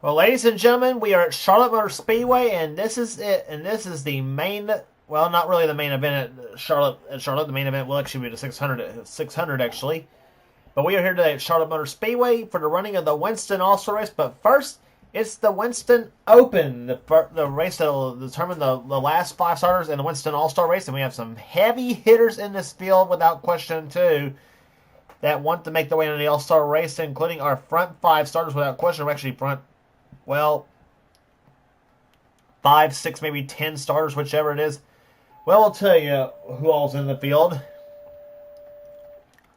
Well, ladies and gentlemen, we are at Charlotte Motor Speedway, and this is it. And this is the main, well, not really the main event at Charlotte. The main event will actually be the 600 actually. But we are here today at Charlotte Motor Speedway for the running of the Winston All-Star Race. But first, it's the Winston Open, the race that will determine the last 5 starters in the Winston All-Star Race. And we have some heavy hitters in this field, without question, too, that want to make their way into the All-Star Race, including our front 5 starters, without question. We're actually front, well, 5, 6, maybe 10 starters, whichever it is. Well, I'll tell you who all's in the field.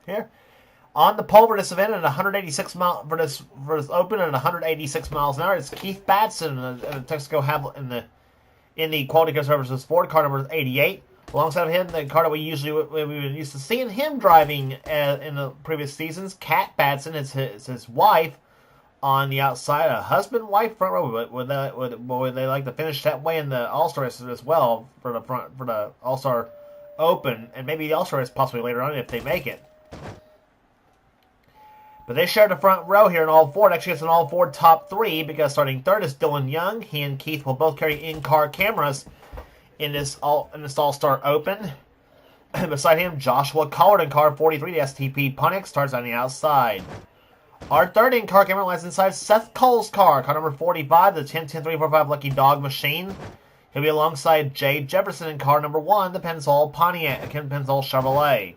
Here. On the pole for this event at 186 miles for this open at 186 miles an hour, it's Keith Batson in the Texaco Havlet in the Quality Car Services Ford car number 88. Alongside of him, the car that we've been used to seeing him driving in the previous seasons, Kat Batson is his wife on the outside, a husband-wife front row. But would they like to finish that way in the All-Star Race as well for the All-Star Open, and maybe the All-Star Race possibly later on if they make it. But they share the front row here in all Ford. Actually, it's an all Ford top 3 because starting third is Dylan Young. He and Keith will both carry in-car cameras in this All-Star Open. Beside him, Joshua Collard in car 43, the STP Pontiac, starts on the outside. Our third in-car camera lies inside Seth Cole's car number 45, the 10-10-345 Lucky Dog Machine. He'll be alongside Jay Jefferson in car number 1, the Pennzoil Chevrolet.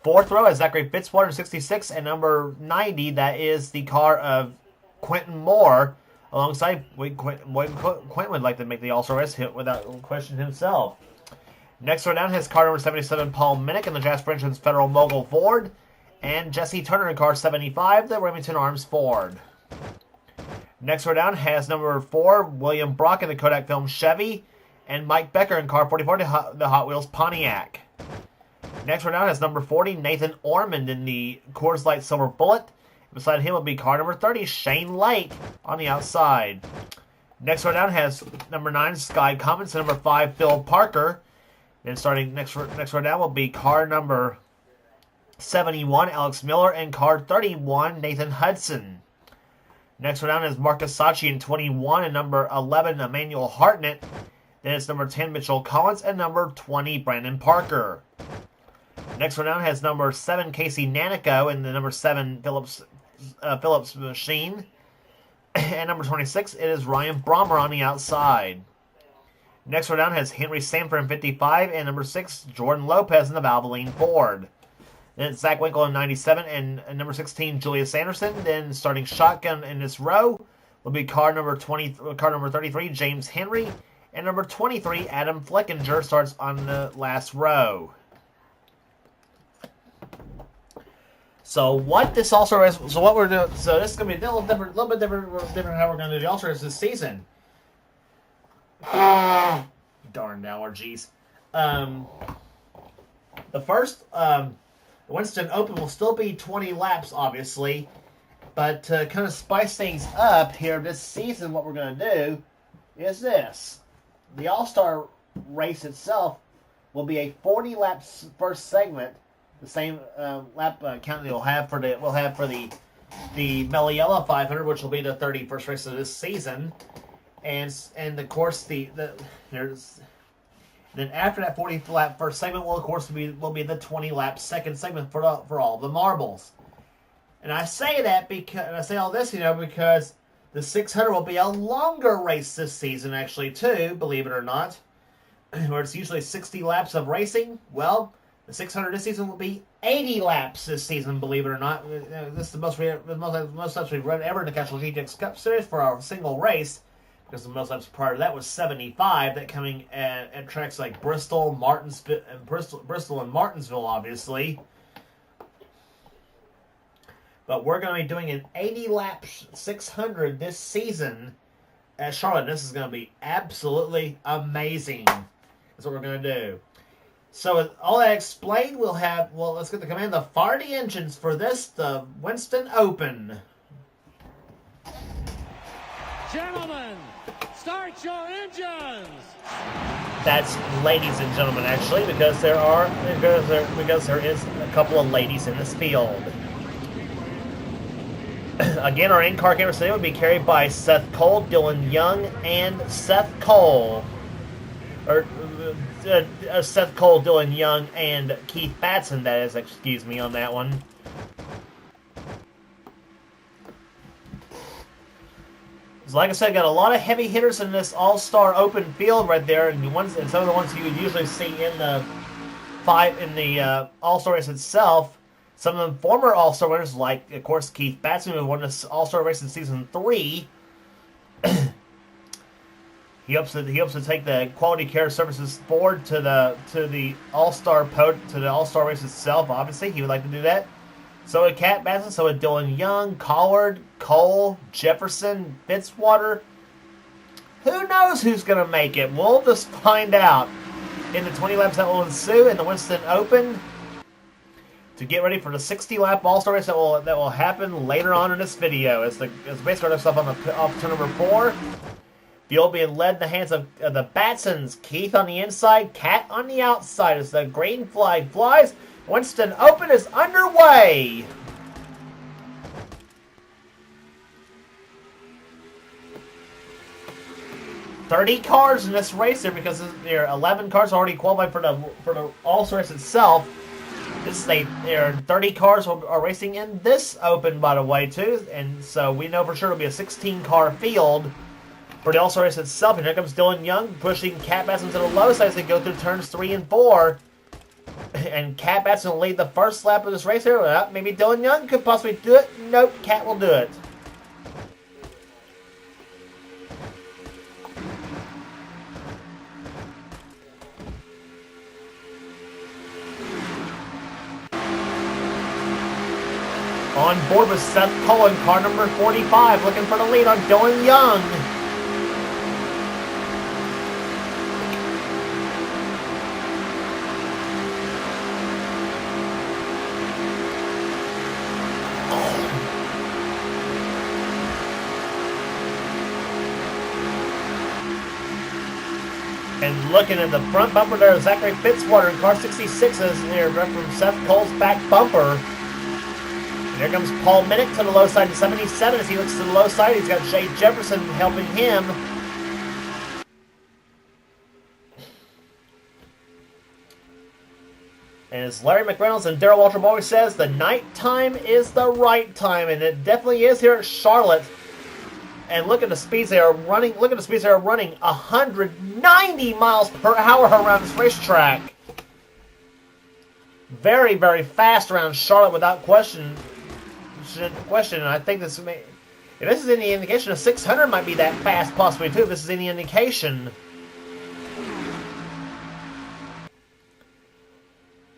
Fourth row is Zachary Fitzwater, 66, and number 90, that is the car of Quentin Moore, alongside Quentin would like to make the All-Star Race hit without question himself. Next row down has car number 77, Paul Minnick in the Jasper Engines Federal Mogul Ford, and Jesse Turner in car 75, the Remington Arms Ford. Next row down has number 4, William Brock in the Kodak Film Chevy, and Mike Becker in car 44, the Hot Wheels Pontiac. Next row down has number 40, Nathan Ormond in the Coors Light Silver Bullet. Beside him will be car number 30, Shane Lake on the outside. Next row down has number 9, Sky Cummins, and number 5, Phil Parker. Then starting next row down will be car number 71, Alex Miller, and car 31, Nathan Hudson. Next row down is Marcus Sachi in 21, and number 11, Emmanuel Hartnett. Then it's number 10, Mitchell Collins, and number 20, Brandon Parker. Next row down has number 7, Casey Nanico, and the number 7, Phillips Machine. And number 26, it is Ryan Brommer on the outside. Next row down has Henry Sanford in 55, and number 6, Jordan Lopez in the Valvoline Ford. Then it's Zach Winkle in 97, and number 16, Julius Anderson. Then starting shotgun in this row will be car number 33, James Henry, and number 23, Adam Fleckinger, starts on the last row. So what this All-Star Race, so what we're doing, so this is going to be a little bit different how we're going to do the All-Star Race this season. Darn allergies. The first, Winston Open will still be 20 laps, obviously, but to kind of spice things up here this season, what we're going to do is this. The All-Star Race itself will be a 40-lap first segment, the same lap count that we'll have for the Meliella 500, which will be the 31st race of this season, and of course then after that 40-lap first segment will of course be the 20-lap second segment for all the marbles. And I say that because I say all this, because the 600 will be a longer race this season actually too, believe it or not, where it's usually 60 laps of racing. Well, the 600 this season will be 80 laps this season, believe it or not. This is the most laps we've run ever in the Castrol GTX Cup Series for our single race, because the most laps prior to that was 75. That coming at tracks like Bristol, Bristol and Martinsville, obviously. But we're going to be doing an 80-lap 600 this season at Charlotte. This is going to be absolutely amazing. That's what we're going to do. So with all that explained, let's get the command to fire the engines for the Winston Open. Gentlemen, start your engines! That's ladies and gentlemen, actually, because there is a couple of ladies in this field. Again, our in-car camera today would be carried by Seth Cole, Dylan Young, and Seth Cole. Seth Cole, Dylan Young, and Keith Batson, that is, excuse me on that one. So like I said, got a lot of heavy hitters in this all-star open field right there, and some of the ones you would usually see in the all-star race itself. Some of them former all-star winners, like of course Keith Batson, who won this all-star race in season 3. He hopes to take the quality care services forward to the all-star race itself. Obviously, he would like to do that. So would Cat Batson, so would Dylan Young, Collard, Cole, Jefferson, Fitzwater. Who knows who's going to make it? We'll just find out in the 20 laps that will ensue in the Winston Open to get ready for the 60-lap All-Star race that will happen later on in this video. As basically starting stuff on off turn number 4. Field being led in the hands of the Batsons. Keith on the inside, Cat on the outside as the green flag flies. Winston Open is underway. "30 cars in this race here because there are 11 cars already qualified for the All-Star race itself. There are 30 cars are racing in this Open, by the way, too, and so we know for sure it'll be a 16-car field for the All-Star race itself. And here comes Dylan Young pushing Cat Batson to the low side as they go through turns 3 and 4. And Cat Batson will lead the first lap of this race here. Well, maybe Dylan Young could possibly do it. Nope, Cat will do it. On board with Seth Cole in car number 45, looking for the lead on Dylan Young. And looking at the front bumper there, Zachary Fitzwater in car 66 is there from Seth Cole's back bumper. And here comes Paul Minnick to the low side in 77 as he looks to the low side. He's got Shea Jefferson helping him. And as Larry McReynolds and Darrell Waltrip always says, the night time is the right time, and it definitely is here at Charlotte. And look at the speeds they are running. Look at the speeds they are running. 190 miles per hour around this racetrack. Very, very fast around Charlotte without question. And I think if this is any indication, a 600 might be that fast possibly too. If this is any indication.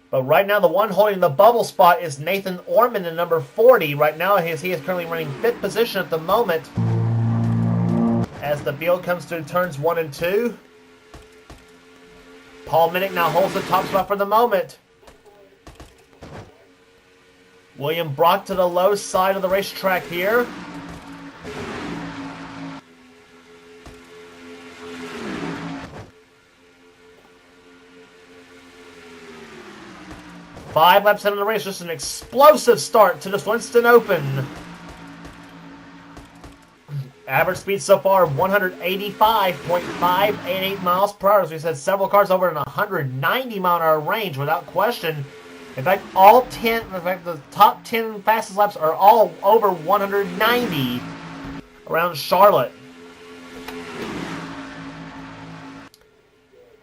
But right now, the one holding the bubble spot is Nathan Orman in number 40. Right now, he is currently running 5th position at the moment. As the field comes through turns 1 and 2. Paul Minnick now holds the top spot for the moment. William Brock to the low side of the racetrack here. Five laps into the race, just an explosive start to this Winston Open. Average speed so far, 185.588 miles per hour. As we said, several cars over in 190 mile an hour range without question. In fact, the top 10 fastest laps are all over 190 around Charlotte.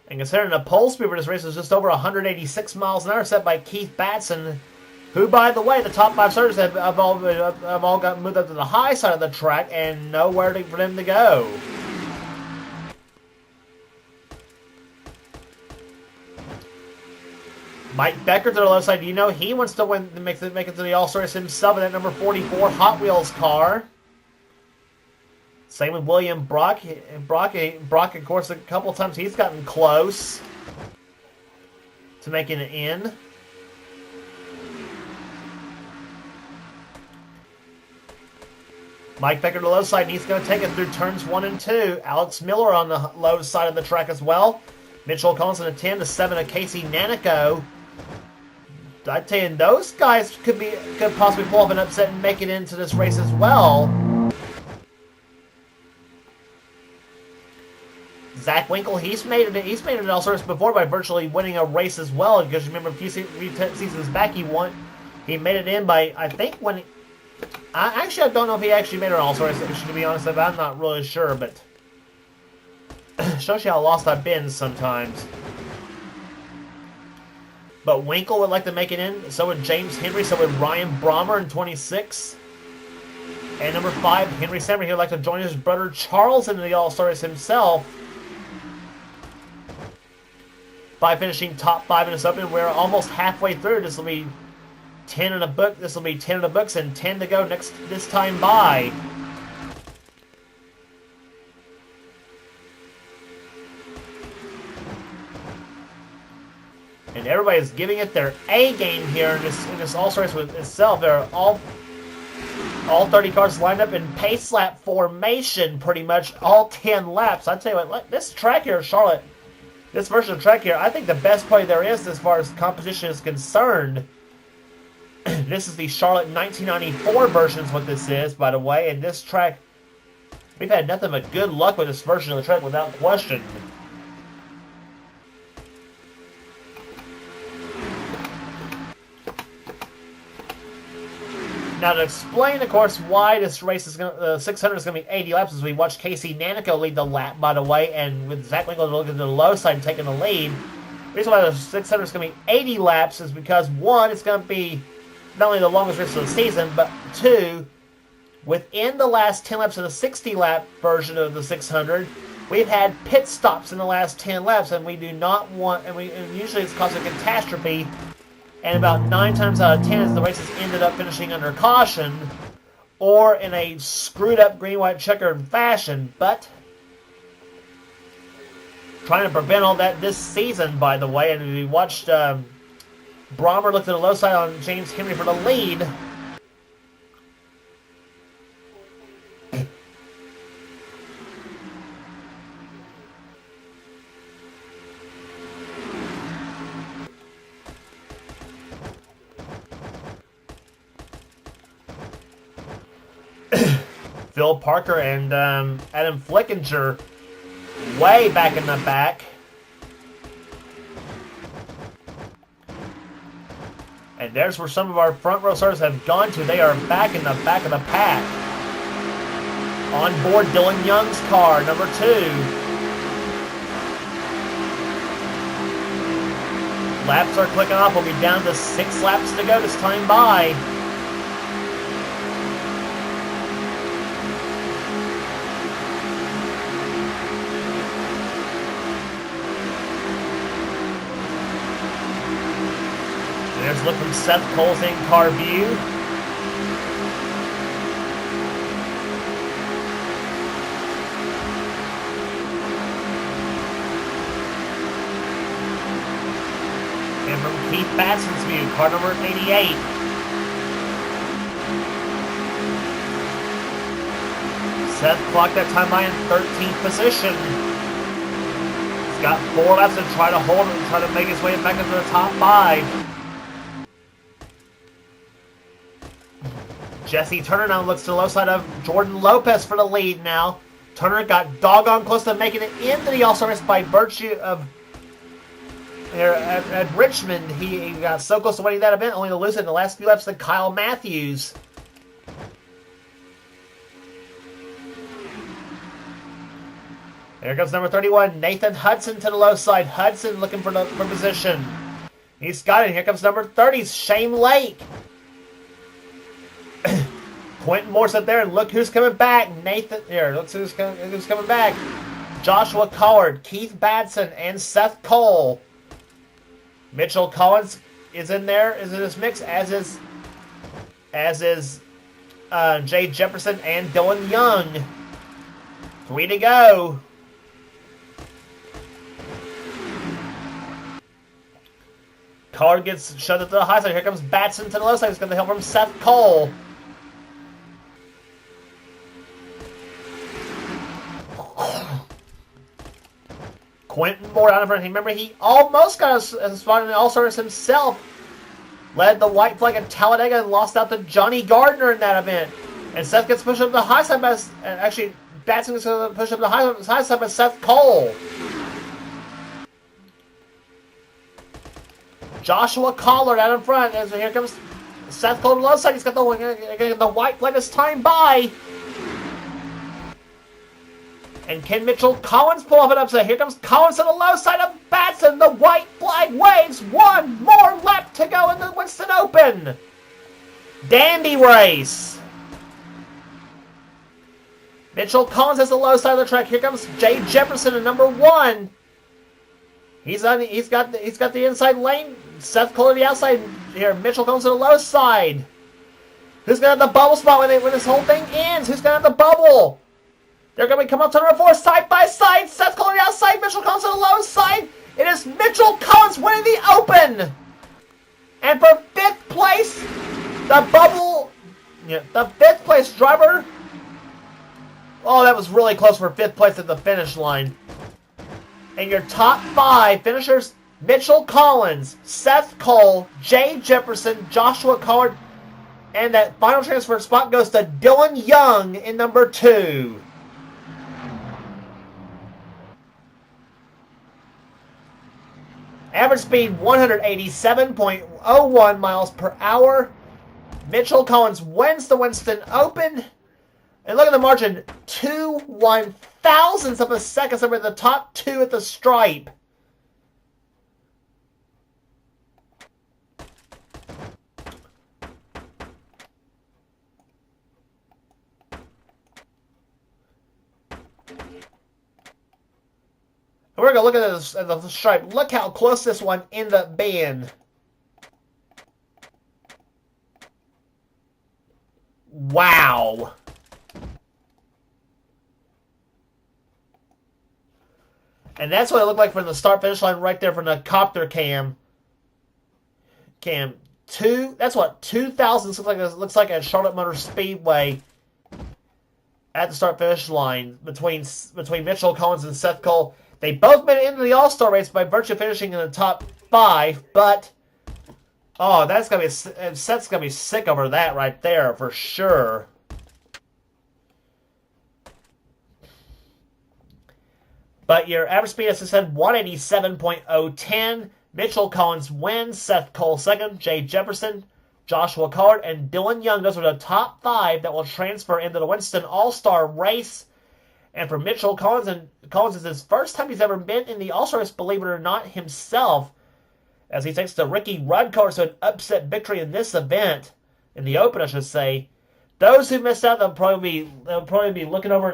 And considering the pole speed for this race is just over 186 miles an hour, set by Keith Batson, who, by the way, the top 5 starters have all got moved up to the high side of the track and nowhere for them to go. Mike Becker to the left side. You know he wants to make it to the All-Star race himself in that number 44 Hot Wheels car. Same with William Brock. Brock, of course, a couple of times he's gotten close to making it in. Mike Becker to the low side, and he's going to take it through turns 1 and 2. Alex Miller on the low side of the track as well. Mitchell Collins in a 10 to 7 of Casey Nanico I tell you, those guys could possibly pull off an upset and make it into this race as well. Zach Winkle, he's made it in all sorts before by virtually winning a race as well. Because you remember a few seasons back, he made it in by, I think, when. I don't know if he actually made it in all sorts. To be honest, I'm not really sure, but shows you how lost I've been sometimes. But Winkle would like to make it in. So would James Henry. So would Ryan Brommer in 26. And number 5, Henry Sammer. He'd like to join his brother Charles into the All-Stars himself by finishing top 5 in this open. We're almost halfway through. This will be 10 in the book. This will be 10 in the books and 10 to go this time by. And everybody's giving it their A game here in this All-Stars with itself. They're all 30 cars lined up in pace lap formation, pretty much all 10 laps. I tell you what, this track here, Charlotte, this version of track here, I think the best play there is as far as competition is concerned. This is the Charlotte 1994 version is what this is, by the way. And this track, we've had nothing but good luck with this version of the track without question. Now to explain, of course, why this race is going, 600 is going to be 80 laps, as we watched Casey Nanico lead the lap, by the way, and with Zach Winkle looking to the low side and taking the lead. The reason why the 600 is going to be 80 laps is because, one, it's going to be not only the longest race of the season, but two, within the last 10 laps of the 60-lap version of the 600, we've had pit stops in the last 10 laps, and we do not want, and usually it's caused a catastrophe. And about 9 times out of 10, the races ended up finishing under caution or in a screwed-up green-white checkered fashion. But trying to prevent all that this season, by the way. And we watched Brommer look to the low side on James Henry for the lead. Phil Parker and Adam Flickinger way back in the back. And there's where some of our front row starters have gone to. They are back in the back of the pack. On board Dylan Young's car, number 2. Laps are clicking off. We'll be down to 6 laps to go this time by. There's a look from Seth Cole's in-car view. And from Keith Batson's view, car number 88. Seth clocked that time by in 13th position. He's got 4 laps to try to hold it and try to make his way back into the top 5. Jesse Turner now looks to the low side of Jordan Lopez for the lead now. Turner got doggone close to making it into the All-Star race by virtue of here at Richmond. He got so close to winning that event, only to lose it in the last few laps to Kyle Matthews. There comes number 31, Nathan Hudson to the low side. Hudson looking for position. He's got it. Here comes number 30, Shane Lake. Quentin Moore's up there, and look who's coming back. Nathan, here, look who's coming back. Joshua Collard, Keith Batson, and Seth Cole. Mitchell Collins is in there, is in this mix, as is Jay Jefferson and Dylan Young. 3 to go. Collard gets shoved up to the high side. Here comes Batson to the low side. He's going to help from Seth Cole. Quentin Moore out in front. Remember, he almost got a spot in the All-Stars himself led the white flag at Talladega and lost out to Johnny Gardner in that event. And Seth gets pushed up the high side by, actually, Batson gets pushed up the high side by Seth Cole. Joshua Collard out in front. As here comes Seth Cole on the left side. He's got the white flag this time by. And can Mitchell Collins pull off an upset? Here comes Collins to the low side of Batson. The white flag waves. One more lap to go in the Winston Open. Dandy race. Mitchell Collins has the low side of the track. Here comes Jay Jefferson in number 1. He's got the inside lane. Seth Cole to the outside. Here, Mitchell Collins to the low side. Who's gonna have the bubble spot when this whole thing ends? Who's gonna have the bubble? They're going to be coming up to number 4, side by side. Seth Cole on the outside, Mitchell Collins on the low side. It is Mitchell Collins winning the Open. And for 5th place, the 5th place driver. Oh, that was really close for 5th place at the finish line. And your top 5 finishers, Mitchell Collins, Seth Cole, Jay Jefferson, Joshua Collard. And that final transfer spot goes to Dylan Young in number 2. Average speed 187.01 miles per hour. Mitchell Collins wins the Winston Open. And look at the margin, 2 1/1000ths of a second over the top 2 at the stripe. We're going to look at this at the stripe. Look how close this one ended up being. Wow. And that's what it looked like from the start-finish line right there from the copter cam. That's what 2,000 looks like at Charlotte Motor Speedway at the start-finish line between Mitchell Collins and Seth Cole. They both made it into the All-Star race by virtue of finishing in the top 5, but Seth's gonna be sick over that right there for sure. But your average speed, as I said, 187.010. Mitchell Collins wins. Seth Cole second. Jay Jefferson, Joshua Collard, and Dylan Young. Those are the top 5 that will transfer into the Winston All-Star race. And for Mitchell Collins, is his first time he's ever been in the All-Star race, believe it or not, himself, as he takes the Ricky Rudd car to an upset victory in this event, in the Open, I should say. Those who missed out, they'll probably be looking over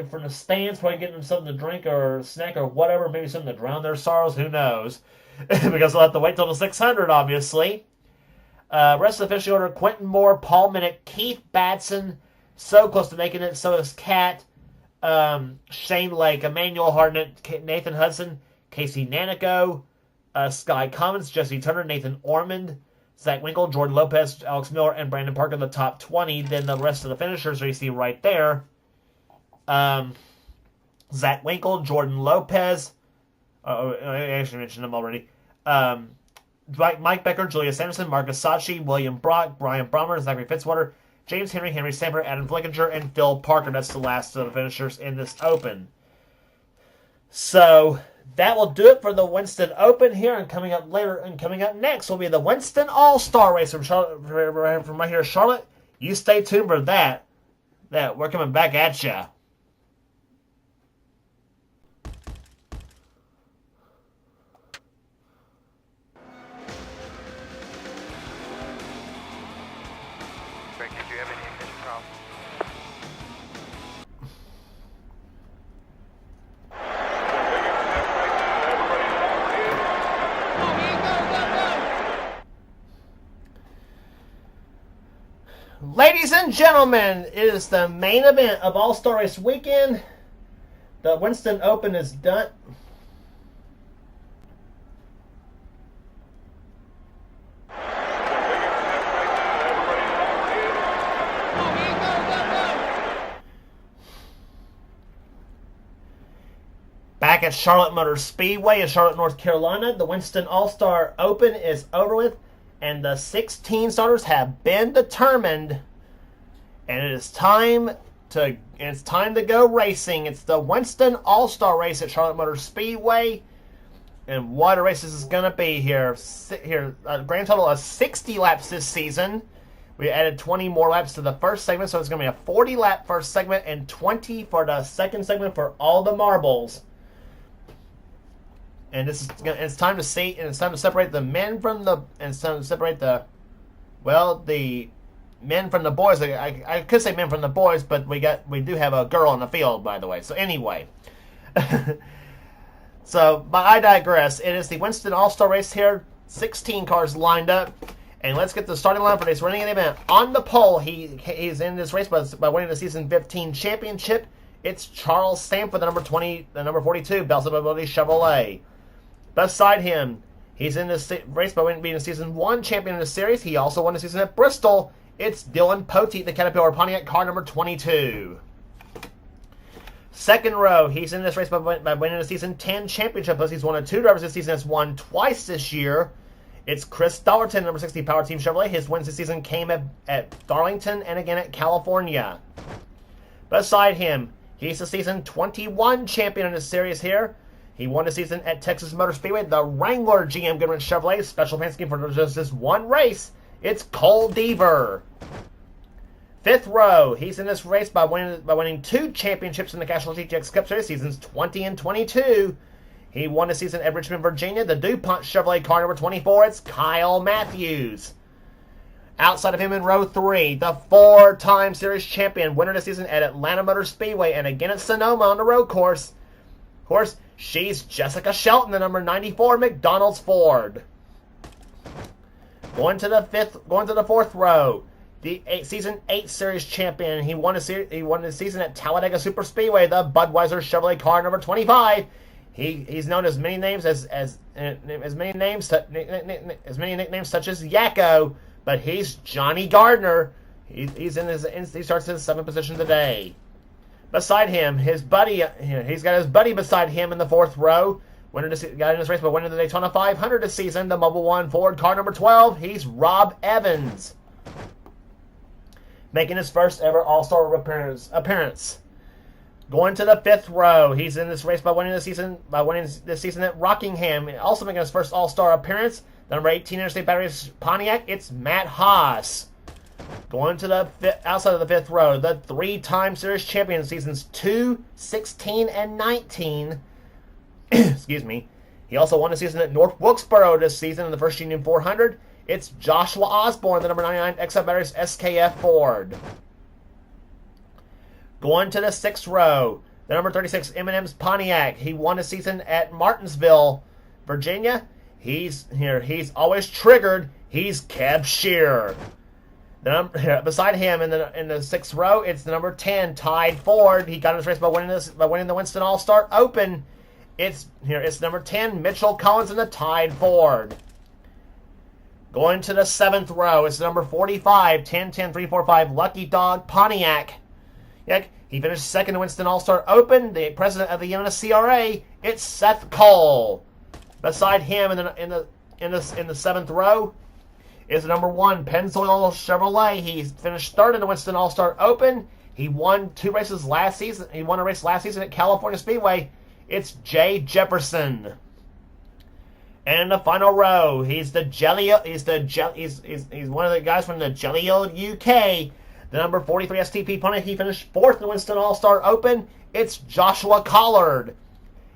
from the stands, probably getting them something to drink or snack or whatever, maybe something to drown their sorrows. Who knows? Because they'll have to wait till the 600, obviously. Rest of the official order: Quentin Moore, Paul Minnick, Keith Batson, so close to making it. So is Kat. Shane Lake, Emmanuel Hartnett, Nathan Hudson, Casey Nanico, Sky Commons, Jesse Turner, Nathan Ormond, Zach Winkle, Jordan Lopez, Alex Miller, and Brandon Parker in the top 20. Then the rest of the finishers you see right there. Zach Winkle, Jordan Lopez. I actually mentioned them already. Mike Becker, Julius Anderson, Marcus Sachi, William Brock, Brian Brommer, Zachary Fitzwater, James Henry, Henry Stamper, Adam Flickinger, and Phil Parker. That's the last of the finishers in this Open. So that will do it for the Winston Open here. And coming up next will be the Winston All-Star Race from right here, Charlotte. You stay tuned for that. We're coming back at ya. Ladies and gentlemen, it is the main event of All-Star Race Weekend. The Winston Open is done. Back at Charlotte Motor Speedway in Charlotte, North Carolina, the Winston All-Star Open is over with. and the 16 starters have been determined, and it's time to go racing. It's the Winston All-Star Race at Charlotte Motor Speedway, and what a race this is going to be here. A grand total of 60 laps this season. We added 20 more laps to the first segment, so it's going to be a 40-lap first segment and 20 for the second segment for all the marbles. And it's time to see, and it's time to separate the men from the, and it's time to separate the men from the boys. I could say men from the boys, but we do have a girl in the field, by the way. So anyway, but I digress. It is the Winston All-Star Race here. 16 cars lined up. And let's get the starting line for this running event. On the pole, he's in this race by winning the season 15 championship. It's Charles Sanford, the number 42, Bells of Ability Chevrolet. Beside him, he's in this race by being the season 1 champion in the series. He also won the season at Bristol. It's Dylan Poteet, the Caterpillar Pontiac car number 22. Second row, he's in this race by winning the season 10 championship. Plus, he's one of 2 drivers this season that's won twice this year. It's Chris Dollerton, number 60 Power Team Chevrolet. His wins this season came at Darlington and again at California. Beside him, he's the season 21 champion in the series here. He won the season at Texas Motor Speedway, the Wrangler GM Goodwin Chevrolet. Special fancy scheme for just this one race. It's Cole Deaver. Fifth row, he's in this race by winning 2 championships in the Castrol GTX Cup Series, seasons 20 and 22. He won the season at Richmond, Virginia, the DuPont Chevrolet car number 24. It's Kyle Matthews. Outside of him in row 3, the 4-time series champion, winner this season at Atlanta Motor Speedway and again at Sonoma on the road course. Of course, she's Jessica Shelton, the number 94 McDonald's Ford. Going to the fourth row, the season 8 series champion. He won the season at Talladega Super Speedway, the Budweiser Chevrolet car number 25. He's known as many names as many nicknames such as Yakko, but he's Johnny Gardner. He starts in 7th position today. Beside him, he's got his buddy beside him in the 4th row. Got in this race by winning the Daytona 500 this season, the Mobil 1 Ford car number 12. He's Rob Evans, making his first ever All-Star appearance. Going to the 5th row, he's in this race by winning this season at Rockingham, also making his first All-Star appearance. The number 18 Interstate Batteries Pontiac, it's Matt Haas. Going to the outside of the 5th row, the 3-time series champion seasons 2, 16, and 19. Excuse me. He also won the season at North Wilkesboro this season in the First Union 400. It's Joshua Osborne, the number 99 XF Batteries SKF Ford. Going to the 6th row, the number 36 M&M's Pontiac. He won the season at Martinsville, Virginia. He's always triggered. He's Kev Shearer. Beside him in the 6th row, it's the number 10 Tide Ford. He got in this race by winning the Winston All-Star Open. It's number 10 Mitchell Collins in the Tide Ford. Going to the 7th row, it's the number 45 10-10-345 Lucky Dog Pontiac. He finished second in the Winston All-Star Open. The president of the NNSCRA, it's Seth Cole. Beside him in the 7th row is the number 1 Pennzoil Chevrolet. He finished third in the Winston All-Star Open. He won 2 races last season. He won a race last season at California Speedway. It's Jay Jefferson. And in the final row, he's one of the guys from the Jelly-O UK. The number 43 STP Pontiac, he finished 4th in the Winston All-Star Open. It's Joshua Collard.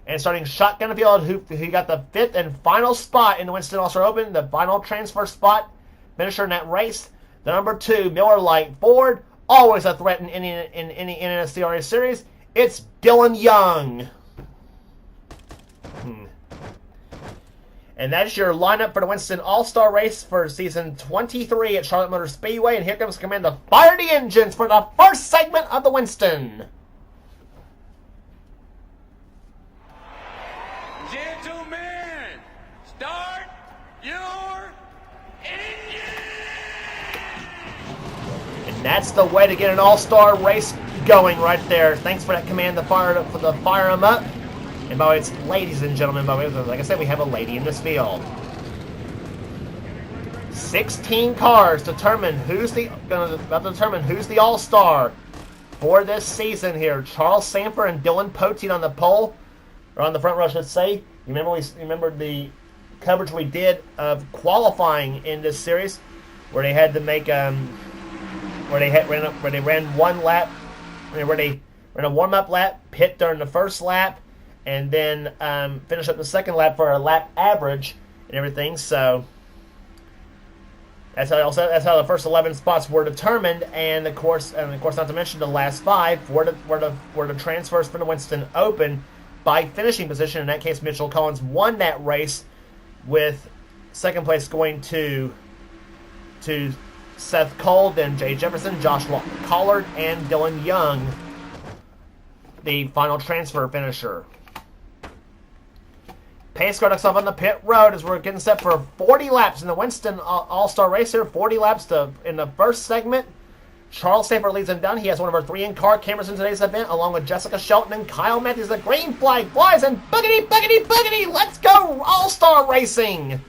And starting shotgun field, who got the 5th and final spot in the Winston All-Star Open, the final transfer spot, finisher in that race, the number 2 Miller Lite Ford, always a threat in any NNSCRA series. It's Dylan Young. And that's your lineup for the Winston All-Star Race for season 23 at Charlotte Motor Speedway. And here comes command to fire the engines for the first segment of the Winston. Gentlemen, start your engine! And that's the way to get an all-star race going right there. Thanks for that command to fire them up. And by the way, it's ladies and gentlemen, by the way, like I said, we have a lady in this field. 16 cars determine who's the all-star for this season here. Charles Sanford and Dylan Poteet on the pole, or on the front row, I should say. Remember the coverage we did of qualifying in this series, where they had to make where they ran one lap, where they ran a warm-up lap, pit during the first lap, and then finish up the second lap for a lap average and everything. So that's how the first 11 spots were determined, and of course, not to mention the last 5 were the transfers from the Winston Open by finishing position. In that case, Mitchell Collins won that race, with second place going to Seth Cole, then Jay Jefferson, Joshua Collard, and Dylan Young, the final transfer finisher. Pace car ducks off on the pit road as we're getting set for 40 laps in the Winston All-Star Race here. 40 laps in the first segment. Charles Sanford leads them down. He has one of our 3 in-car cameras in today's event, along with Jessica Shelton and Kyle Matthews. The green flag flies, and boogity, boogity, boogity! Let's go All-Star Racing!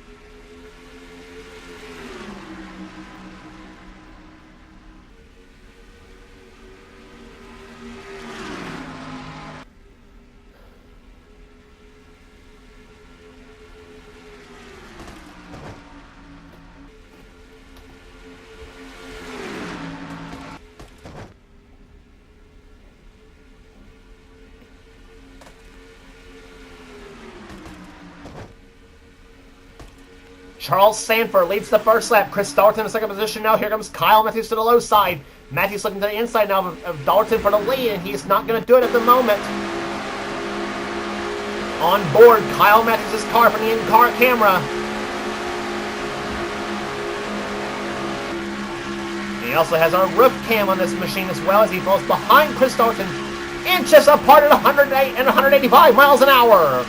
Charles Sanford leads the first lap. Chris Dalton in the second position now. Here comes Kyle Matthews to the low side. Matthews looking to the inside now of Dalton for the lead, and he's not going to do it at the moment. On board, Kyle Matthews' car from the in-car camera. He also has our roof cam on this machine as well, as he falls behind Chris Dalton, inches apart at 108 and 185 miles an hour.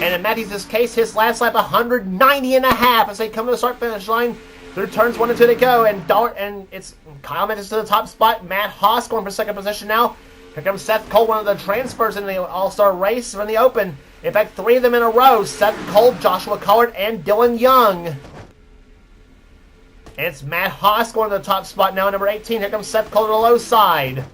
And in Matthews' case, his last lap 190 and a half as they come to the start-finish line. Through turns 1 and 2 they go, and it's Kyle Matthews to the top spot. Matt Haas going for second position now. Here comes Seth Cole, one of the transfers in the All-Star Race from the Open. In fact, 3 of them in a row. Seth Cole, Joshua Collard, and Dylan Young. And it's Matt Haas going to the top spot now, number 18. Here comes Seth Cole to the low side.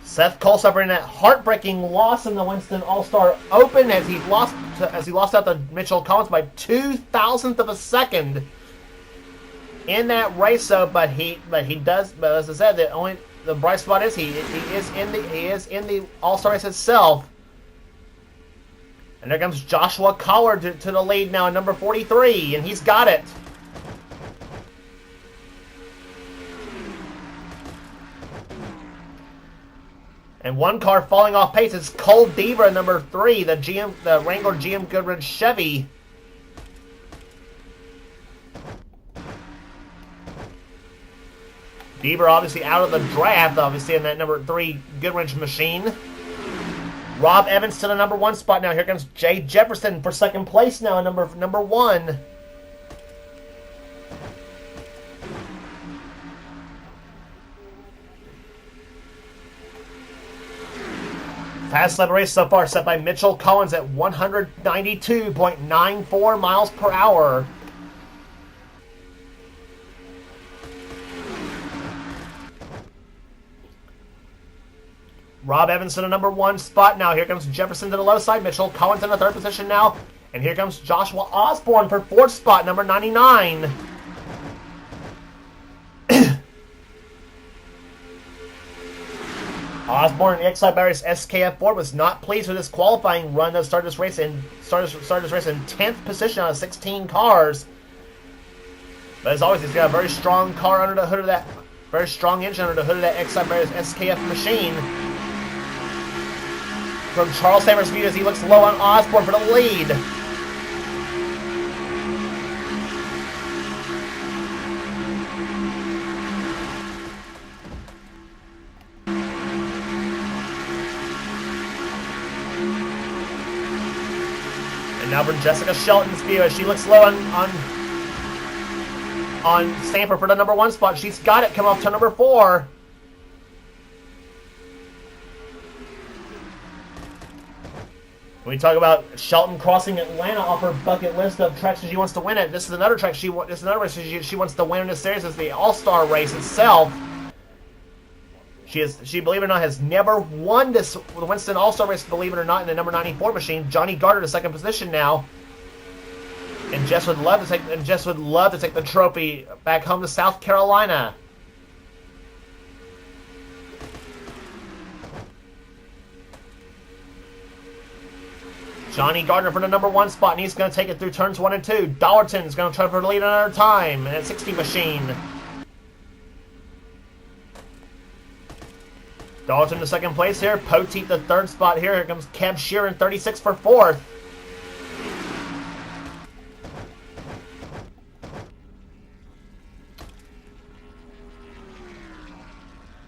Seth Cole suffering that heartbreaking loss in the Winston All-Star Open as he lost out to Mitchell Collins by 2,000th of a second in that race. So, but as I said, the bright spot is he is in the All-Star race itself. And there comes Joshua Collard to the lead now at number 43, and he's got it. And one car falling off pace is Cole Deaver at number 3, the Wrangler GM Goodrich Chevy. Deaver obviously out of the draft, obviously, in that number 3 Goodrich machine. Rob Evans to the number 1 spot now. Here comes Jay Jefferson for second place now at number 1. Fast lap race so far set by Mitchell Collins at 192.94 miles per hour. Rob Evans to the number 1 spot now. Here comes Jefferson to the low side. Mitchell Collins in the 3rd position now. And here comes Joshua Osborne for 4th spot, number 99. Osborne in the Exide Barriers SKF Ford was not pleased with his qualifying run that started this race in 10th position out of 16 cars. But as always, he's got a very strong car under the hood of that, very strong engine under the hood of that Exide Barriers SKF machine. From Charles Sanford's view, as he looks low on Osborne for the lead. Now from Jessica Shelton's view, as she looks low on Sanford for the number 1 spot. She's got it, come off to number 4. When we talk about Shelton crossing Atlanta off her bucket list of tracks she wants to win it, this is another track this is another race she wants to win in this series. Is the All-Star race itself. She believe it or not has never won the Winston All-Star race. Believe it or not, in the number 94 machine. Johnny Gardner to second position now, and Jess would love to take the trophy back home to South Carolina. Johnny Gardner for the number 1 spot, and he's going to take it through turns 1 and 2. Dollarton's going to try for the lead another time in that 60 machine. Dollarton to second place here. Poteet the 3rd spot here. Here comes Kev Sheeran, 36 for 4th.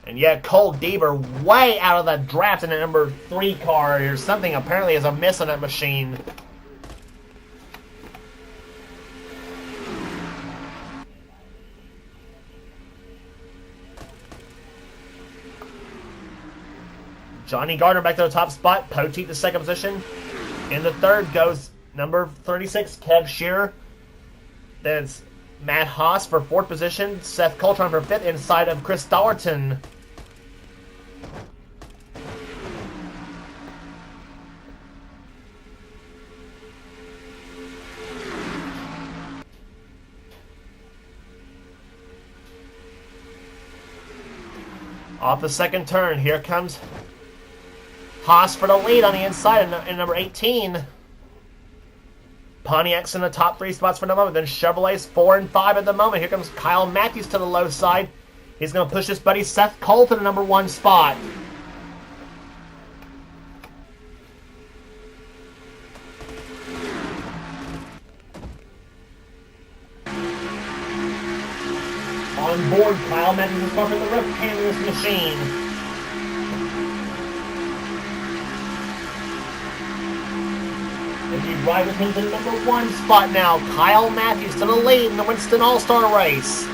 And yet Cole Deaver way out of the draft in the number 3 car. There's something apparently is amiss on that machine. Johnny Gardner back to the top spot. Poteet the second position. In the 3rd goes number 36, Kev Shearer. Then it's Matt Haas for 4th position. Seth Coltron for 5th inside of Chris Dollarton. Off the second turn, here comes Haas for the lead on the inside in number 18. Pontiac's in the top 3 spots for the moment. Then Chevrolet's 4 and 5 at the moment. Here comes Kyle Matthews to the low side. He's going to push his buddy Seth Cole to the number 1 spot. On board, Kyle Matthews is pushing the roof pan in this machine. If you ride with him to the number 1 spot now, Kyle Matthews to the lead in the Winston All-Star race.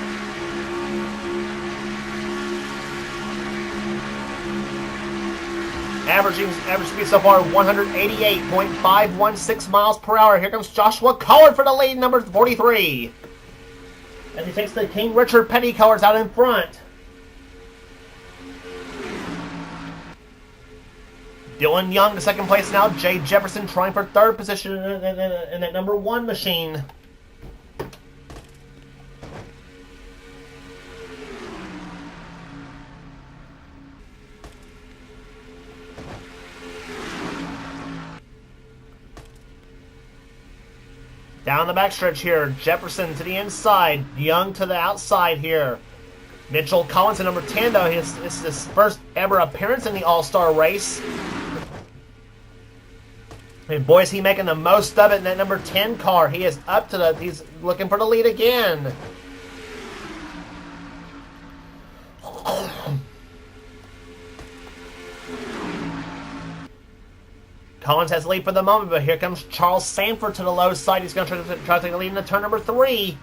Averaging speed so far 188.516 miles per hour. Here comes Joshua Collard for the lead, number 43. As he takes the King Richard Petty colors out in front. Dylan Young to second place now. Jay Jefferson trying for 3rd position in that number 1 machine. Down the backstretch here, Jefferson to the inside, Young to the outside here. Mitchell Collins at number 10, though. It's his first ever appearance in the All-Star race. And boy, is he making the most of it in that number 10 car. He is up to he's looking for the lead again. Collins has the lead for the moment, but here comes Charles Sanford to the low side. He's going to try to take the lead into turn number 3.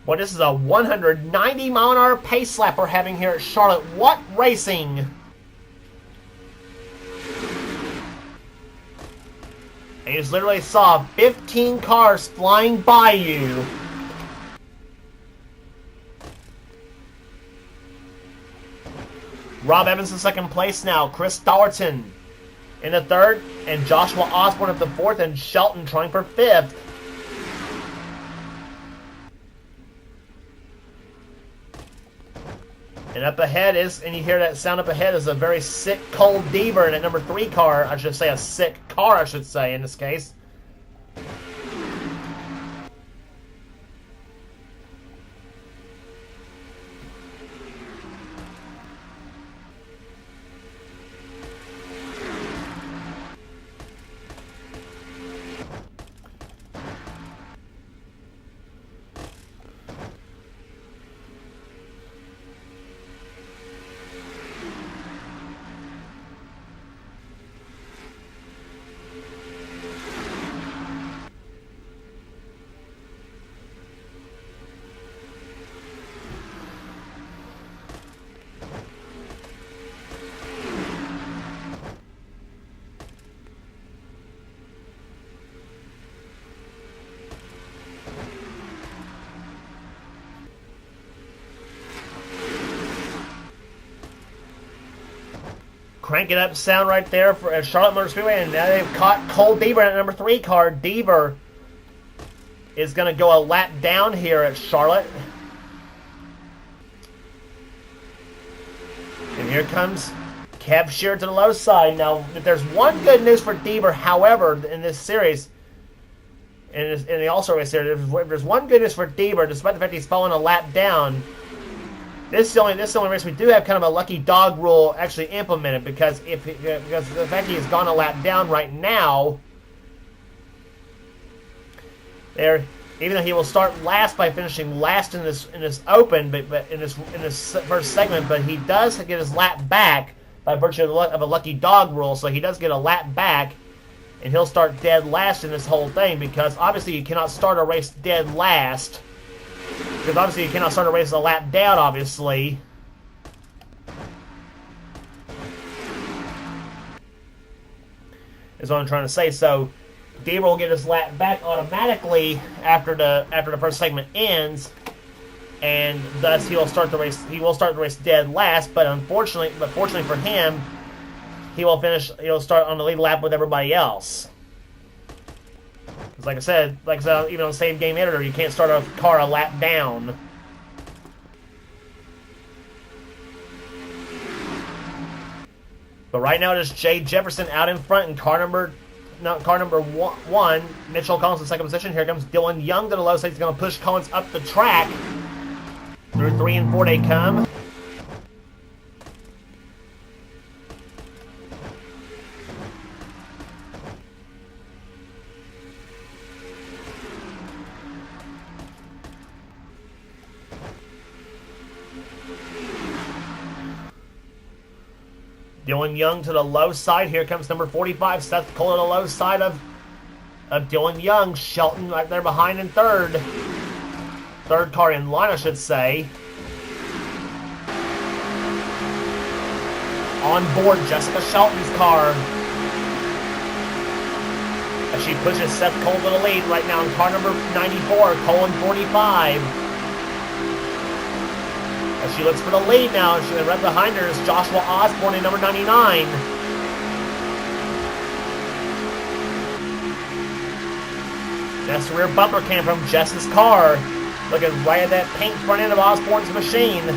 Well, this is a 190 mile an hour pace slap we're having here at Charlotte. What racing! And you just literally saw 15 cars flying by you. Rob Evans in second place now. Chris Dollarton in the 3rd. And Joshua Osborne at the 4th. And Shelton trying for 5th. And up ahead is, and you hear that sound up ahead, is a very sick Cole Deaver in that number 3 car. I should say a sick car, I should say, in this case. Cranking up sound right there for Charlotte Motor Speedway, and now they've caught Cole Deaver at number 3 car. Deaver is going to go a lap down here at Charlotte. And here comes Kev Shear to the low side. Now, if there's one good news for Deaver, however, in this series, in the All-Star Race series, if there's one good news for Deaver, despite the fact he's fallen a lap down, this is the only race we do have kind of a lucky dog rule actually implemented, because because the fact he's gone a lap down right now, even though he will start last by finishing last in this open, but in this first segment, but he does get his lap back by virtue of a lucky dog rule, so he does get a lap back, and he'll start dead last in this whole thing, because obviously you cannot start a race dead last. Because obviously you cannot start a race a lap down, obviously. Is what I'm trying to say. So Deaver will get his lap back automatically after the first segment ends, and thus he will start the race. He will start the race dead last. But fortunately for him, he'll start on the lead lap with everybody else. Because like I said, even on the save game editor, you can't start a car a lap down. But right now it is Jay Jefferson out in front in car number one. Mitchell Collins in second position. Here comes Dylan Young to the low side. He's going to push Collins up the track. Through 3 and 4 they come. Dylan Young to the low side. Here comes number 45, Seth Cole to the low side of Dylan Young. Shelton right there behind in third. Third car in line, I should say. On board, Jessica Shelton's car. As she pushes Seth Cole to the lead right now in car number 94, Cole in 45. As she looks for the lead now, and right behind her is Joshua Osborne in number 99. That's the rear bumper cam from Jess's car. Looking right at that pink front end of Osborne's machine.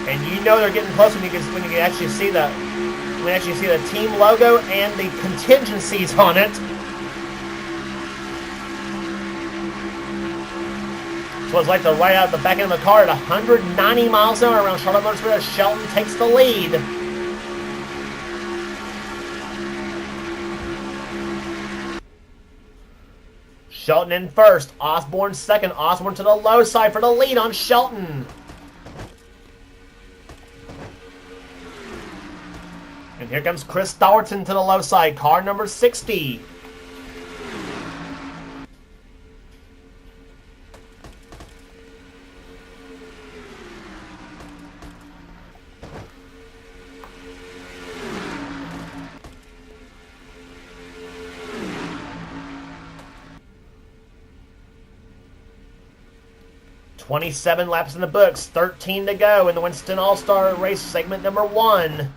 And you know they're getting close when you can actually see the team logo and the contingencies on it. So it's like the right out of the back end of the car at 190 miles an hour around Charlotte Motor Speedway. Shelton takes the lead. Shelton in first. Osborne second. Osborne to the low side for the lead on Shelton. And here comes Chris Dowerton to the low side. Car number 60. "27 laps in the books, 13 to go in the Winston All-Star Race segment number 1.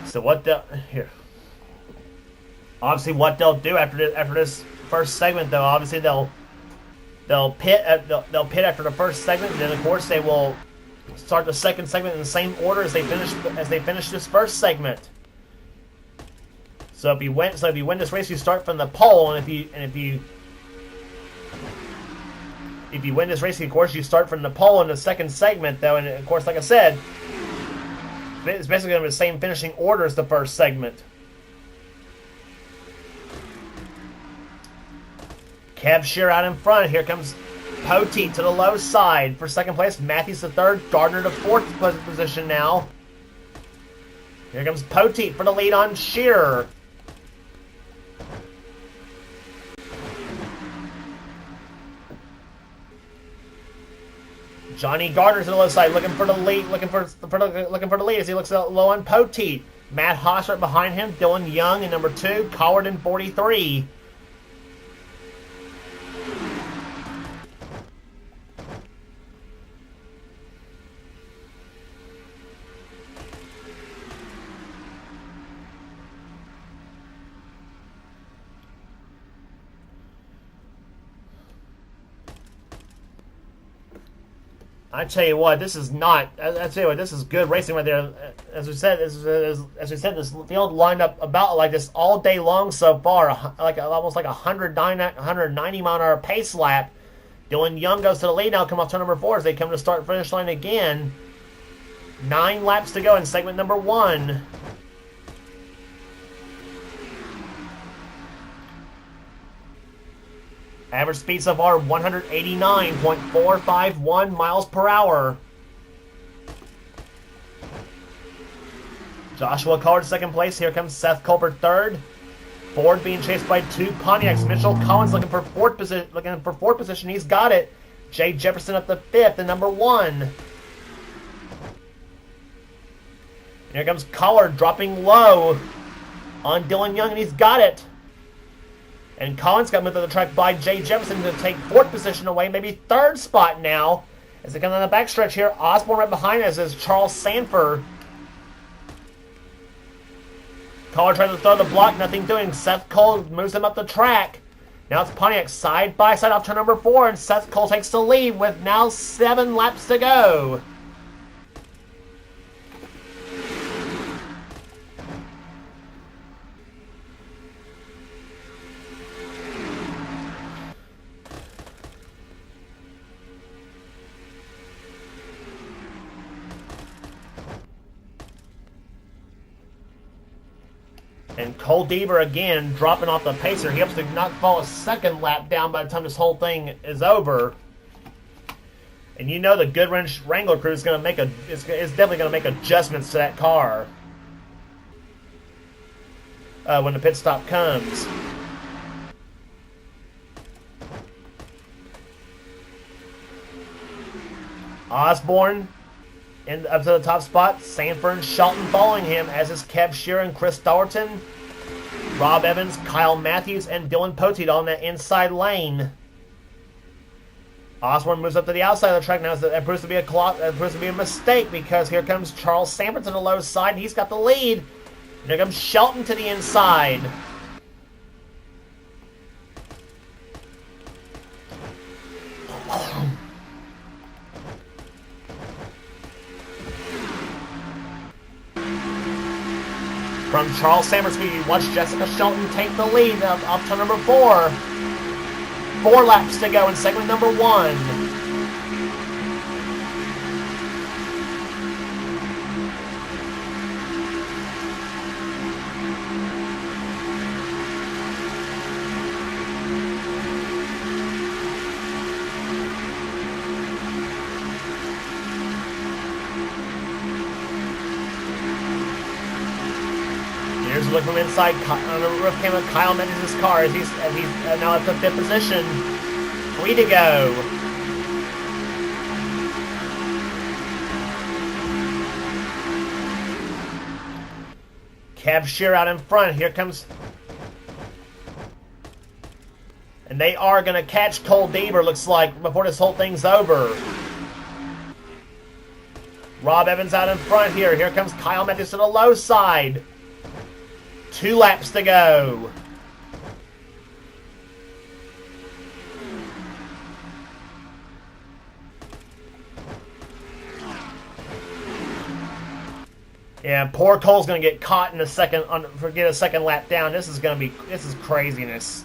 So what obviously what they'll do after this first segment, though, obviously they'll pit after the first segment, and then of course they will start the second segment in the same order as they finish this first segment. So if you win this race, you start from the pole, and if you win this race, of course, you start from the pole in the second segment, though, and of course, like I said, it's basically going to be the same finishing order as the first segment. Kev Shear out in front. Here comes Poteet to the low side for second place. Matthews to third. Gardner to fourth position now. Here comes Poteet for the lead on Shearer. Johnny Gardner to the low side, looking for the lead, looking for the lead as he looks low on Poteet. Matt Haas right behind him. Dylan Young in number 2. Collard in 43. I tell you what, this is not. I tell you what, this is good racing right there. As we said, this field lined up about like this all day long so far, like almost like 190 mile an hour pace lap. Dylan Young goes to the lead now, come off turn number 4 as they come to start finish line again. 9 laps to go in segment number 1. Average speed so far, 189.451 miles per hour. Joshua Collard second place. Here comes Seth Colbert third. Ford being chased by 2 Pontiacs. Mitchell Collins looking for fourth position. He's got it. Jay Jefferson up the 5th and number 1. Here comes Collard dropping low on Dylan Young, and he's got it. And Collins got moved to the track by Jay Jefferson to take 4th position away, maybe 3rd spot now. As they come down the backstretch here, Osborne right behind us is Charles Sanford. Collard tries to throw the block, nothing doing. Seth Cole moves him up the track. Now it's Pontiac side by side off turn number 4, and Seth Cole takes the lead with now 7 laps to go. And Cole Deaver again dropping off the pacer. He hopes to not fall a second lap down by the time this whole thing is over. And you know the Goodwrench Wrangler crew is going to make is definitely going to make adjustments to that car when the pit stop comes. Osborne up to the top spot. Sanford and Shelton following him, as is Kev Sheeran, Chris Dowerton, Rob Evans, Kyle Matthews, and Dylan Poteet on that inside lane. Osborne moves up to the outside of the track now. That proves to be a mistake, because here comes Charles Sanford to the low side, and he's got the lead. And here comes Shelton to the inside. From Charles Sanford's speed, you watch Jessica Shelton take the lead up to number 4. 4 laps to go in segment number 1. Here's a look from inside on the roof camera. Kyle Mendes' car as he's now at the 5th position. 3 to go. Kev Shear out in front. Here comes. And they are going to catch Cole Deaver, looks like, before this whole thing's over. Rob Evans out in front here. Here comes Kyle Mendes to the low side. 2 laps to go. Yeah, poor Cole's gonna get caught in a second lap down. This is craziness.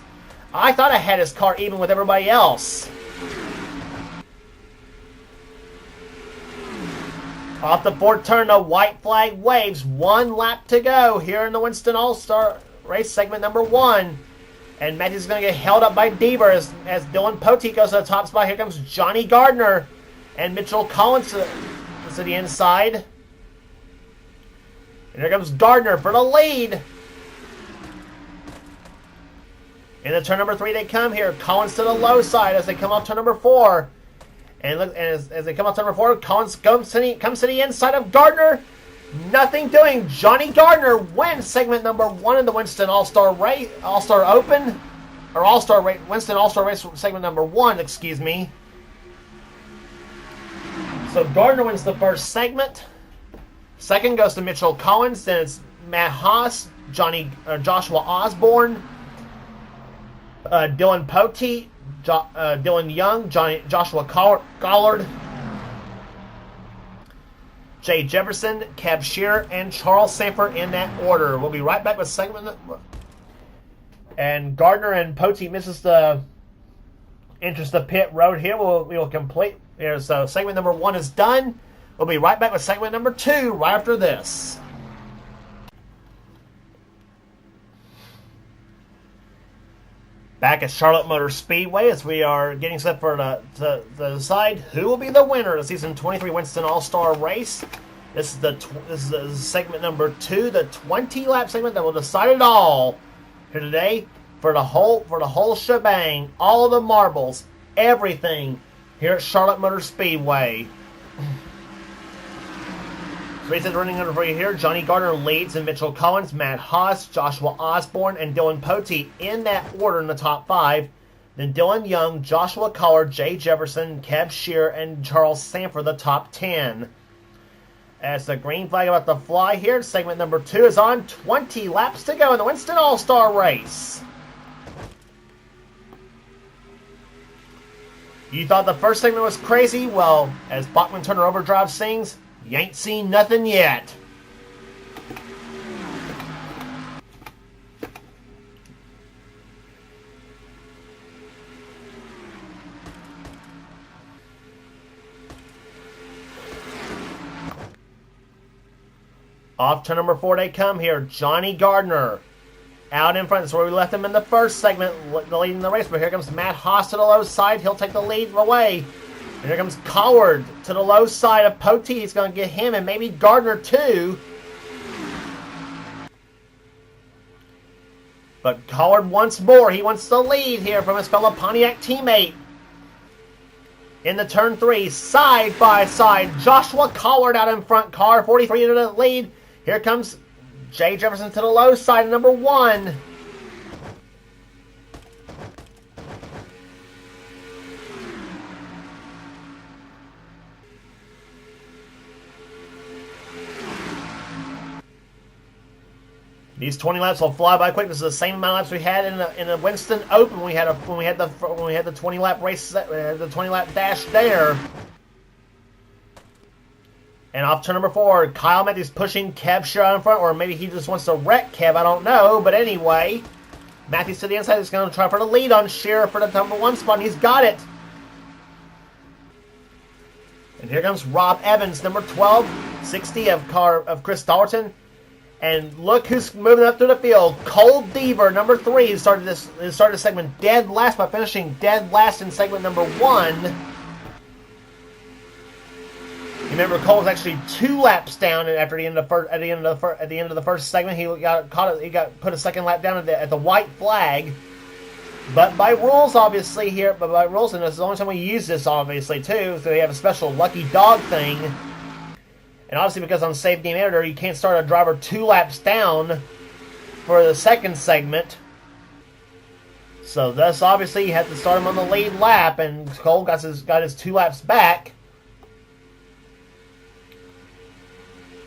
I thought I had his car even with everybody else. Off the 4th turn, the white flag waves. 1 lap to go here in the Winston All-Star race segment number 1. And Matthews is going to get held up by Deaver as Dylan Poteet goes to the top spot. Here comes Johnny Gardner and Mitchell Collins to the inside. And here comes Gardner for the lead. Into turn number 3 they come here. Collins to the low side as they come off turn number 4. And look, as they come off turn number 4, Collins comes to the inside of Gardner. Nothing doing. Johnny Gardner wins segment number 1 in the Winston All-Star Race, All-Star Open, or All-Star Race, Winston All-Star Race segment number 1, excuse me. So Gardner wins the first segment. Second goes to Mitchell Collins. Then it's Matt Haas, Joshua Osborne, Dylan Poteet, Dylan Young, Joshua Collard, Jay Jefferson, Cab Shearer, and Charles Sanford in that order. We'll be right back with segment. And Gardner and Poteet misses the entrance to pit road here. We will complete here. So segment number 1 is done. We'll be right back with segment number 2 right after this. Back at Charlotte Motor Speedway as we are getting set for to decide who will be the winner of the season 23 Winston All-Star Race. This is the segment number 2, the 20-lap segment that will decide it all here today for the whole shebang, all the marbles, everything here at Charlotte Motor Speedway. Race is running under for you here. Johnny Gardner leads, and Mitchell Collins, Matt Haas, Joshua Osborne, and Dylan Poteet in that order in the top 5. Then Dylan Young, Joshua Collard, Jay Jefferson, Cab Shearer, and Charles Sanford the top 10. As the green flag about to fly here, segment number 2 is on. 20 laps to go in the Winston All-Star Race. You thought the first segment was crazy? Well, as Bachman Turner Overdrive sings, you ain't seen nothing yet. Off to number 4 they come here. Johnny Gardner out in front. That's where we left him in the first segment, leading the race. But here comes Matt Haas to the low side. He'll take the lead away. And here comes Collard to the low side of Poteet. He's going to get him and maybe Gardner too. But Collard once more. He wants the lead here from his fellow Pontiac teammate. In the turn 3, side by side. Joshua Collard out in front. Car 43 into the lead. Here comes Jay Jefferson to the low side, number 1. These 20 laps will fly by quick. This is the same amount of laps we had in the Winston Open. When we had the 20 lap race, the 20 lap dash there. And off to number 4, Kyle Matthews pushing Kev Shearer out in front, or maybe he just wants to wreck Kev. I don't know, but anyway, Matthews to the inside is going to try for the lead on Shearer for the number 1 spot. And he's got it. And here comes Rob Evans, number 12, 60 of Chris Dallerton. And look who's moving up through the field. Cole Deaver, number 3, who started the segment dead last by finishing dead last in segment number 1. Remember, Cole was actually 2 laps down after the end of the first segment. He got put a second lap down at the white flag. But by rules, obviously here, and this is the only time we use this, obviously too. So we have a special lucky dog thing. And obviously, because on Save Game Editor, you can't start a driver 2 laps down for the second segment. So thus, obviously, you have to start him on the lead lap, and Cole got his 2 laps back.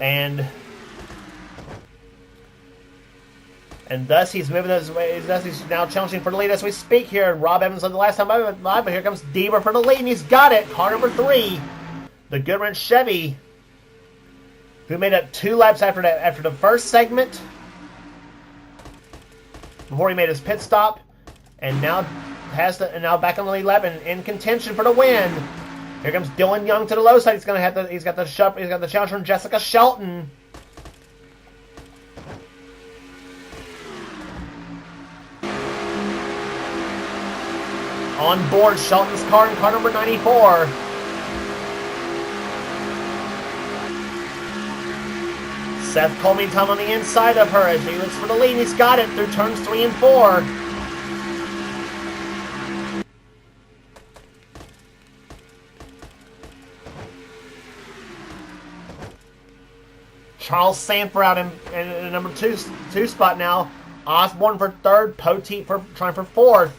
And thus he's moving his way. Thus he's now challenging for the lead as we speak here. Rob Evans on the last time live, but here comes Deaver for the lead, and he's got it. Car number 3, the Goodwrench Chevy, who made up 2 laps after the first segment before he made his pit stop, and now back on the lead lap and in contention for the win. Here comes Dylan Young to the low side. He's got the challenge from Jessica Shelton. On board Shelton's car in car number 94. Seth Colby time on the inside of her as he looks for the lead. He's got it through turns 3 and 4. Charles Sanford out in number 2 spot now. Osborne for 3rd. Poteet trying for 4th.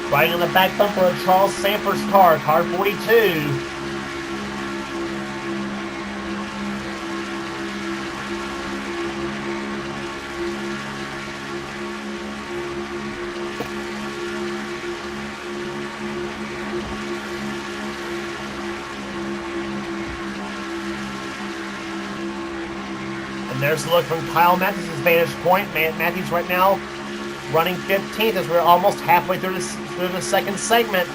Riding on the back bumper of Charles Sanford's car 42. And there's a look from Kyle Matthews' vantage point. Matthews right now running 15th as we're almost halfway through the second segment.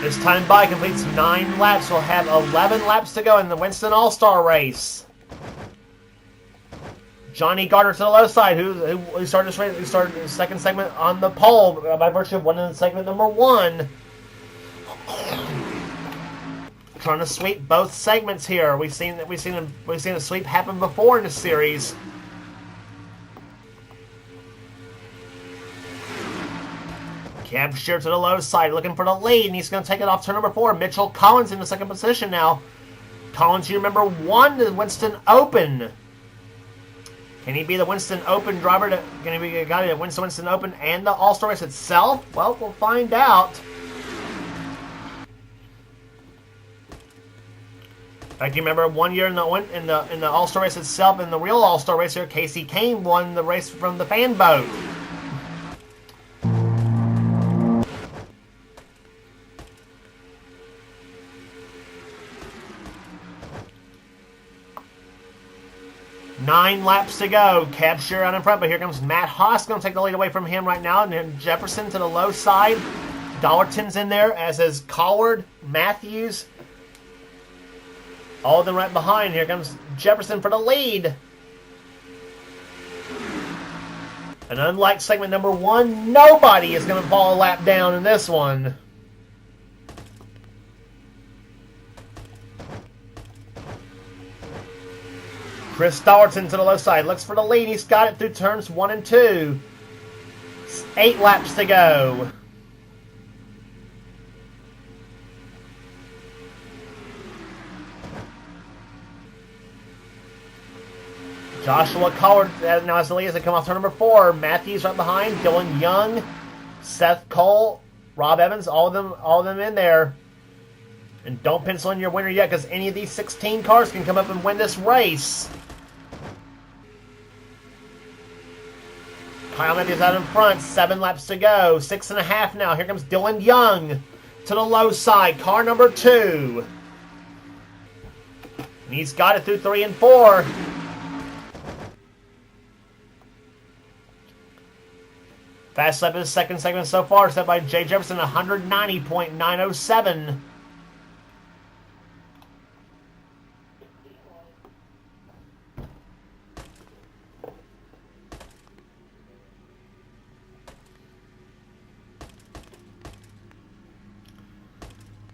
This time by completes 9 laps. We'll have 11 laps to go in the Winston All-Star race. Johnny Gardner to the low side, who started this race, who started the second segment on the pole by virtue of winning segment number 1. Trying to sweep both segments here. We've seen a sweep happen before in the series. Cab Shear to the low side, looking for the lead, and he's going to take it off turn number 4. Mitchell Collins in the second position now. Collins, you remember, won the Winston Open. Can he be the Winston Open driver? Can he be a guy that wins the Winston Open and the All-Star race itself? Well, we'll find out. In fact, you remember 1 year in the All-Star race itself, in the real All-Star race here, Casey Kane won the race from the fan boat. Nine laps to go. Cab Shear out in front, but here comes Matt Haas. Going to take the lead away from him right now. And then Jefferson to the low side. Dollarton's in there, as is Collard, Matthews. All of them right behind. Here comes Jefferson for the lead. And unlike segment number 1, nobody is going to fall a lap down in this one. Chris Dollarton to the low side. Looks for the lead. He's got it through turns 1 and 2. 8 laps to go. Joshua Collard now has the lead as they come off turn number 4. Matthews right behind. Dylan Young, Seth Cole, Rob Evans, all of them in there. And don't pencil in your winner yet, because any of these 16 cars can come up and win this race. Kyle Matthews out in front. 7 laps to go. 6.5 now. Here comes Dylan Young to the low side. Car number 2. And he's got it through 3 and 4. Fast lap of the second segment so far, set by Jay Jefferson, 190.907.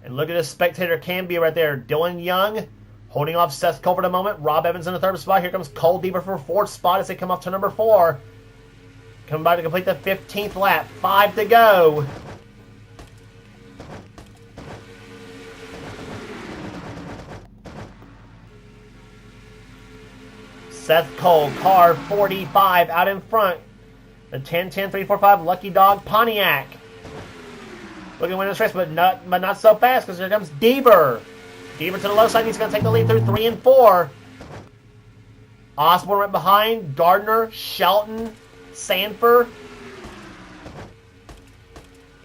And look at this spectator cam be right there. Dylan Young holding off Seth Cole for the moment. Rob Evans in the 3rd spot. Here comes Cole Deaver for 4th spot as they come up to number 4. Coming by to complete the 15th lap. 5 to go. Seth Cole, car 45 out in front. The 10-10-3-4-5 Lucky Dog Pontiac. Looking to win this race, but not so fast, because here comes Deaver. Deaver to the low side. He's going to take the lead through 3 and 4. Osborne right behind. Gardner, Shelton, Sanford.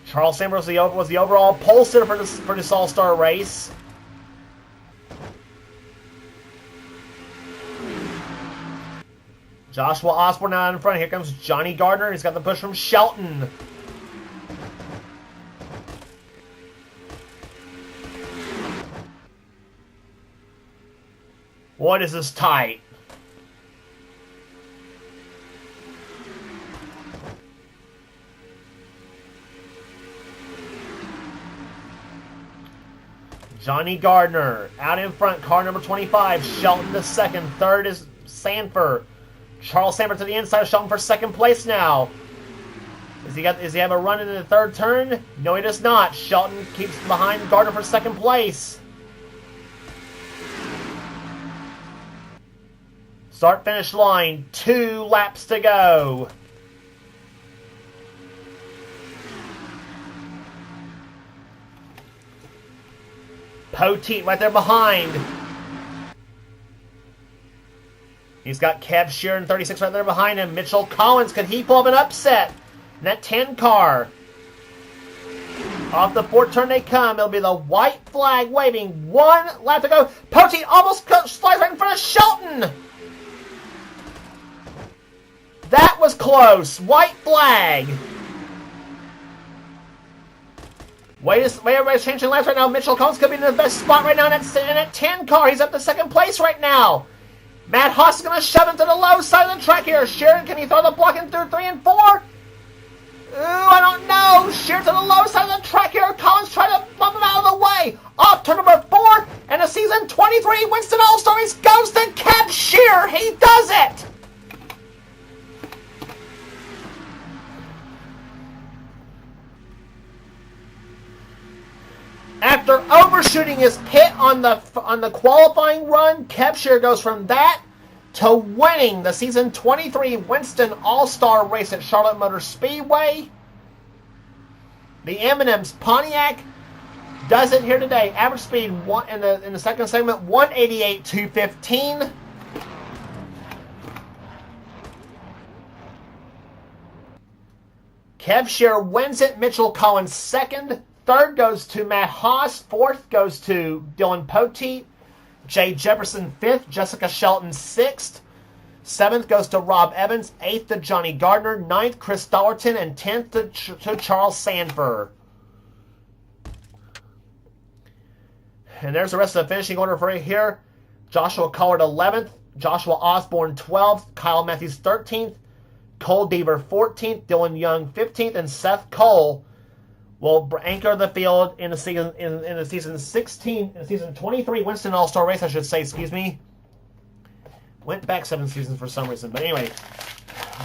Charles Sanford was the overall pole sitter for this All-Star race. Joshua Osborne out in front. Here comes Johnny Gardner. He's got the push from Shelton. What is this tight? Johnny Gardner out in front, car number 25. Shelton the 2nd. 3rd is Sanford. Charles Sanford to the inside of Shelton for 2nd place now. Does he have a run into the 3rd turn? No, he does not. Shelton keeps behind Gardner for 2nd place. Start finish line, 2 laps to go. Poteet right there behind. He's got Cab Shear in 36 right there behind him. Mitchell Collins, could he pull up an upset in that 10 car? Off the fourth turn they come. It'll be the white flag waving. 1 lap to go. Poteet almost slides right in front of Shelton. That was close. White flag. Wait, everybody's changing laps right now. Mitchell Collins could be in the best spot right now in that 10 car. He's up to second place right now. Matt Haas is going to shove him to the low side of the track here. Sheridan, can he throw the block in through 3 and 4? Ooh, I don't know. Shear to the low side of the track here. Collins trying to bump him out of the way. Off turn number 4. And the season 23 Winston All-Star Race goes to Kev Shear. He does it. After overshooting his pit on the qualifying run, Kev Shear goes from that to winning the season 23 Winston All-Star Race at Charlotte Motor Speedway. The M&M's Pontiac does it here today. Average speed in the second segment, 188.215. Kev Shear wins it. Mitchell Collins second. Third goes to Matt Haas. Fourth goes to Dylan Poteet. Jay Jefferson fifth. Jessica Shelton sixth. Seventh goes to Rob Evans. Eighth to Johnny Gardner. Ninth, Chris Dollerton. And 10th to Charles Sanford. And there's the rest of the finishing order for you here. Joshua Collard 11th. Joshua Osborne 12th. Kyle Matthews 13th. Cole Deaver 14th. Dylan Young 15th. And Seth Cole will anchor the field in the season in the season 23 Winston All-Star Race, I should say, excuse me. Went back 7 seasons for some reason, but anyway.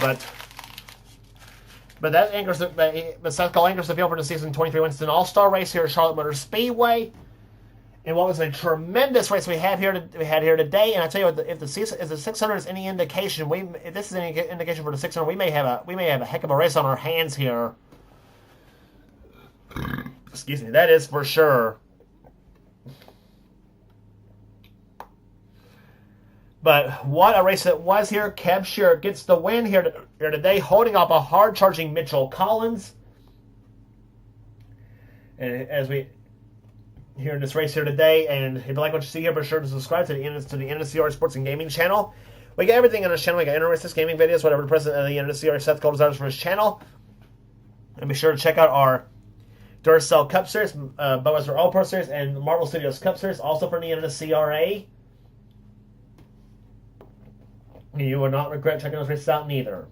But that anchors but Seth Cole anchors the field for the season 23 Winston All-Star Race here at Charlotte Motor Speedway. And what was a tremendous race we had here today. And I tell you what, if the 600 is any indication, if this is any indication for the 600, we may have a heck of a race on our hands here. Excuse me, that is for sure. But what a race it was here. Kev Shear gets the win here today, holding off a hard-charging Mitchell Collins. And as we here in this race here today, and if you like what you see here, be sure to subscribe to the NNSCRA Sports and Gaming channel. We got everything on this channel. We got interesting gaming videos, whatever the president of the NNSCRA Seth Cole desires for his channel. And be sure to check out our Duracell Cup Series, Budweiser All-Pro Series, and Marvel Studios Cup Series, also from the NNSCRA. You will not regret checking those races out neither.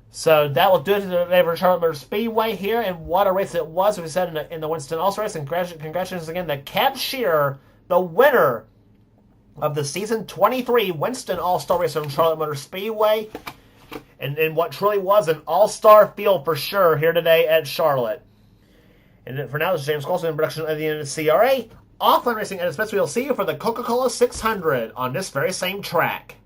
So that will do it today for Charlotte Motor Speedway here, and what a race it was, as we said, in the Winston All-Star Race. And congratulations again to Kev Shear, the winner of the Season 23 Winston All-Star Race from Charlotte Motor Speedway. And what truly was an all-star field for sure here today at Charlotte. And for now, this is James Colson in production of the NNSCRA. Offline Racing at its best. We'll see you for the Coca-Cola 600 on this very same track.